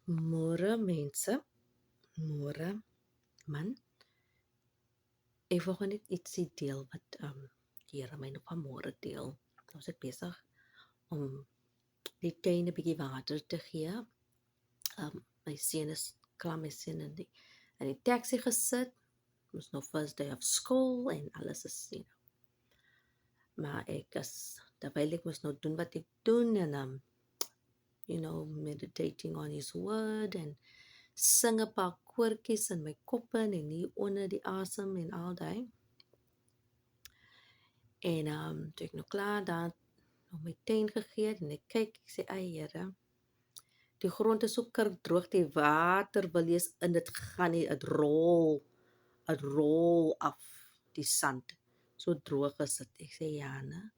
Môre mense, môre man. Ek wil net ietsie deel wat die Here my nog vanmôre deel. Ons het besig om die tuin 'n bietjie water te gee. My seun is klaar, my seun in die taxi gesit. It was no first day of school en alles is maar ek is terwyl ek moes nou doen wat ek doen en meditating on his word and sing 'n paar koortjies in my kop in en hier onder die asem en al daai. En toe ek nou klaar daar op my tuin gegee en ek kyk, ek sê ai Here, die grond is so kurkdroog, die water wil nie eens in dit gaan nie, dit rol af die sand. So droog is dit. Ek sê ja, né?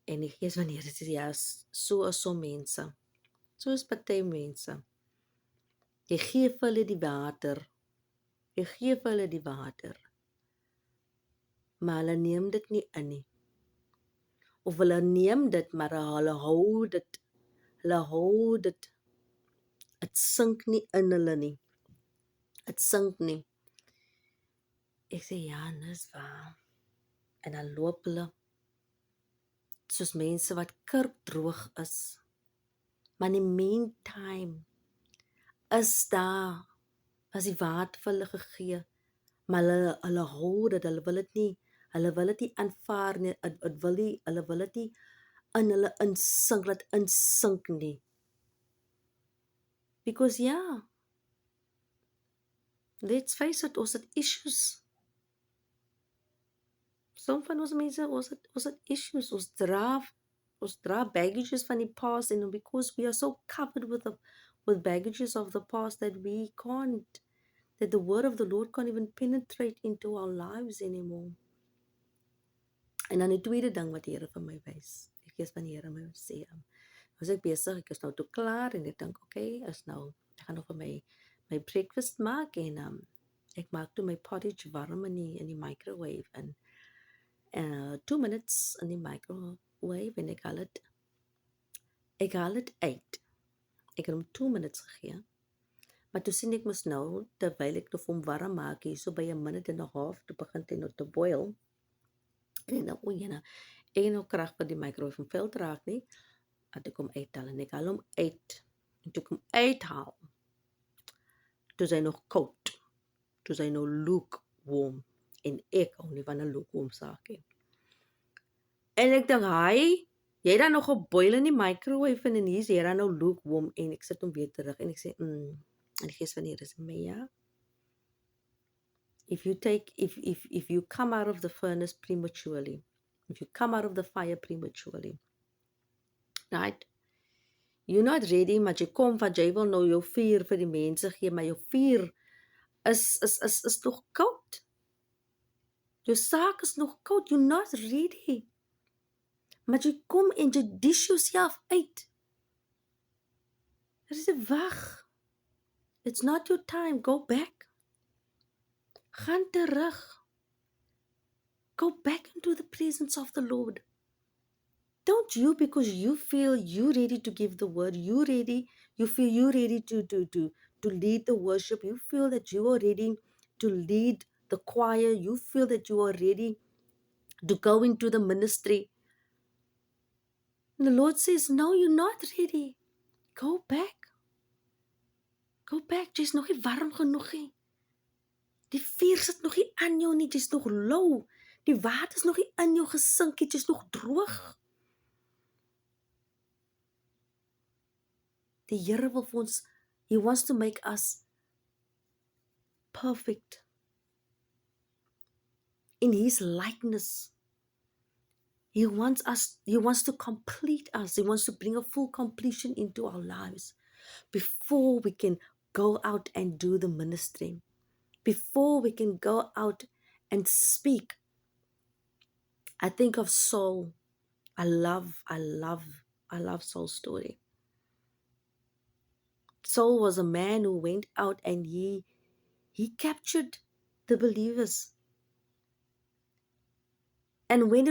En die Gees van die Here sê ja, so is so mense. So is party mense. Jy gee vir hulle die water. Jy gee vir hulle die water. Maar hulle neem dit nie in nie. Of hulle neem dit, maar hulle hou dit. Hulle hou dit. Dit sink nie in hulle nie. Dit sink nie. Ek sê ja, dis waar. En dan loop hulle soos mense wat kurkdroog is. Maar in die meantime is daar as die water vir hulle gegee, maar hulle hou dit, hulle wil dit nie aanvaar nie, hulle wil dit nie in hulle insink nie. Because yeah, let's face it, ons het issues. Som van ons mense, ons het issues, ons dra baggages van die past, and because we are so covered with baggages of the past that that the word of the Lord can't even penetrate into our lives anymore. En dan die tweede ding wat die Here vir my wys, die Gees van die Here my sê, was ek besig, ek is nou toe klaar en ek dink, okay, ek gaan nog vir my breakfast maak en ek maak toe my porridge warm in die microwave en 2 minutes in die microwave en ek haal dit uit. Ek het hom 2 minutes gegee. Maar toe sien ek mos nou, terwyl ek nog hom warm maak, hier so by 1 minute en 'n half, toe begin hy nou te boil. En ek nou, ek het nou krag vir die microwave om veel te raak nie, dat ek hom uithaal en ek haal hom uit. En toe ek hom uithaal, toe is hy nog koud. Toe is hy nou lukewarm. En ek hou nie van 'n lukewarm saak nie. En ek dink, jy het dan nog geboil in die microwave en hier's jy dan nou lukewarm en ek sit hom weer terug en ek sê, en die Gees van die Here sê my, ja. If you come out of the furnace prematurely, if you come out of the fire prematurely, right? You're not ready, maar jy kom van jy wil nou jou vuur vir die mense gee, maar jou vuur is nog koud. Jou saak is nog koud, you're not ready. Maar jy kom en jy dish jouself uit. Dit is 'n wag. It's not your time, go back. Gaan terug. Go back into the presence of the Lord. Don't you, because you feel you ready to give the word, you feel you ready to lead the worship, you feel that you are ready to lead the choir, you feel that you are ready to go into the ministry. And the Lord says, no, you're not ready. Go back. Go back. Jy's nog nie warm genoeg nie. Die vuur sit nog nie aan jou nie, jy's nog low. Die water is nog nie in jou gesink nie, jy's nog droog. Die Here wil vir ons, He wants to make us perfect in His likeness. He wants to complete us. He wants to bring a full completion into our lives before we can go out and do the ministry, before we can go out and speak. I think of Saul. I love Saul's story. Saul was a man who went out and he captured the believers. And when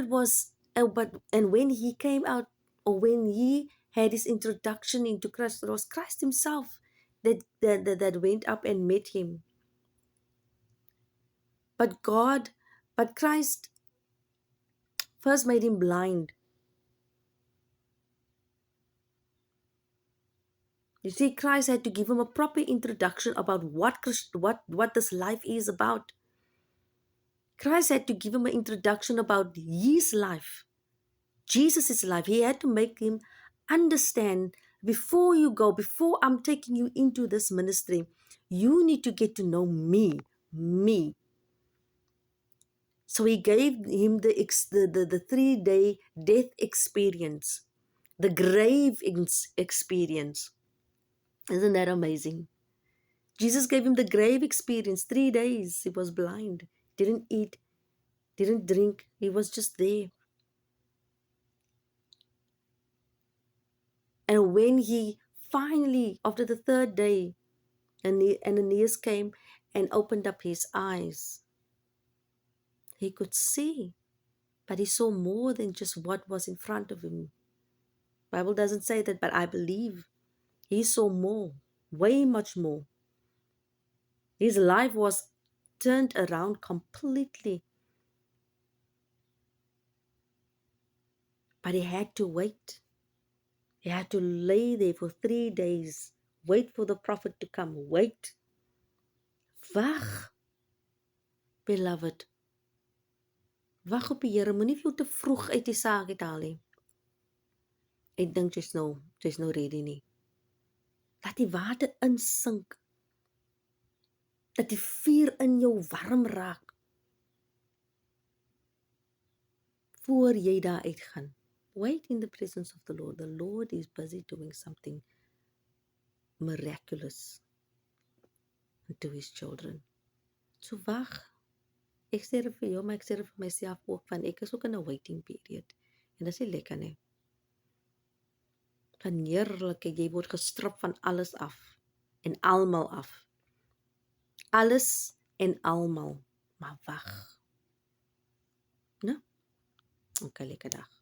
when he came out, or when he had his introduction into Christ, it was Christ himself that went up and met him. But Christ first made him blind. You see, Christ had to give him a proper introduction about what this life is about. Christ had to give him an introduction about his life, Jesus' life. He had to make him understand, before I'm taking you into this ministry, you need to get to know me. So he gave him the 3-day death experience, the grave experience. Isn't that amazing? Jesus gave him the grave experience. 3 days he was blind, didn't eat, didn't drink. He was just there. And when he finally, after the 3rd day, Ananias came and opened up his eyes, he could see. But he saw more than just what was in front of him. Bible doesn't say that, but I believe he saw more, way much more. His life was turned around completely. But he had to wait. He had to lay there for 3 days. Wait for the prophet to come. Wait. Wag, beloved. Wag op die Here. Moenie vir jou te vroeg uit die saak uithaal nie. Ek dink jy's nou ready nie. Laat die water insink. Dat die vuur in jou warm raak. Voor jy daar uitgaan. Wait in the presence of the Lord. The Lord is busy doing something miraculous to his children. So wag. Ek sê dit vir jou, maar ek sê dit vir myself ook, van ek is ook in 'n waiting period. En dit is nie lekker nie. Van heerlikheid, jy word gestrip van alles af. En almal af. Alles en almal. Maar wag. Nou, 'n lekker dag.